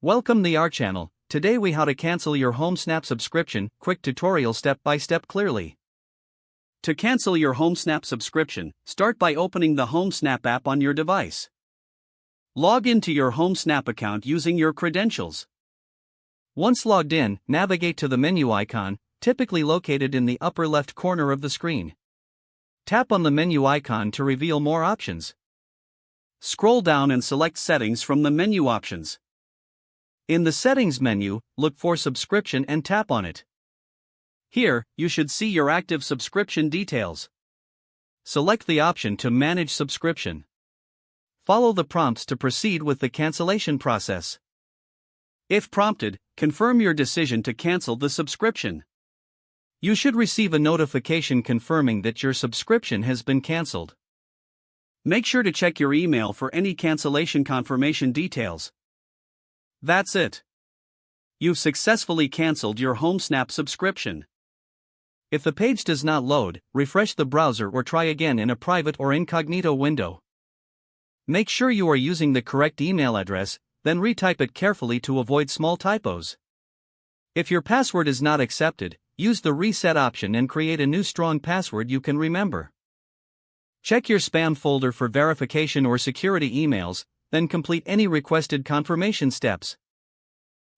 Welcome to our channel. Today we how to cancel your Homesnap subscription, quick tutorial step by step clearly. To cancel your Homesnap subscription, start by opening the Homesnap app on your device. Log into your Homesnap account using your credentials. Once logged in, navigate to the menu icon, typically located in the upper left corner of the screen. Tap on the menu icon to reveal more options. Scroll down and select Settings from the menu options. In the Settings menu, look for Subscription and tap on it. Here, you should see your active subscription details. Select the option to Manage Subscription. Follow the prompts to proceed with the cancellation process. If prompted, confirm your decision to cancel the subscription. You should receive a notification confirming that your subscription has been canceled. Make sure to check your email for any cancellation confirmation details. That's it. You've successfully canceled your Homesnap subscription. If the page does not load, refresh the browser or try again in a private or incognito window. Make sure you are using the correct email address, then retype it carefully to avoid small typos. If your password is not accepted, use the reset option and create a new strong password you can remember. Check your spam folder for verification or security emails, then complete any requested confirmation steps.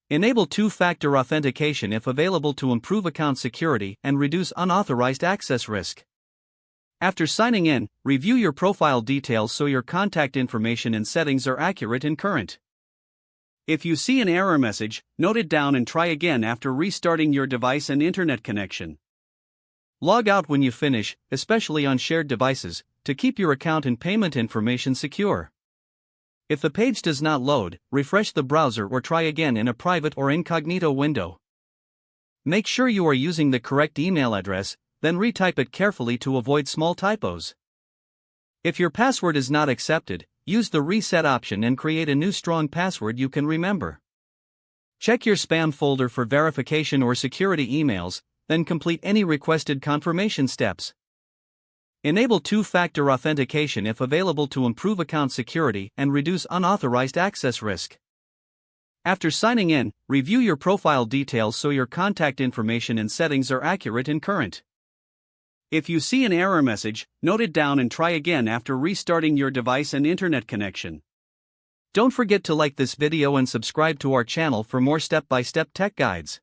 Enable two-factor authentication if available to improve account security and reduce unauthorized access risk. After signing in, review your profile details so your contact information and settings are accurate and current. If you see an error message, note it down and try again after restarting your device and internet connection. Log out when you finish, especially on shared devices, to keep your account and payment information secure. If the page does not load, refresh the browser or try again in a private or incognito window. Make sure you are using the correct email address, then retype it carefully to avoid small typos. If your password is not accepted, use the reset option and create a new strong password you can remember. Check your spam folder for verification or security emails, then complete any requested confirmation steps. Enable two-factor authentication if available to improve account security and reduce unauthorized access risk. After signing in, review your profile details so your contact information and settings are accurate and current. If you see an error message, note it down and try again after restarting your device and internet connection. Don't forget to like this video and subscribe to our channel for more step-by-step tech guides.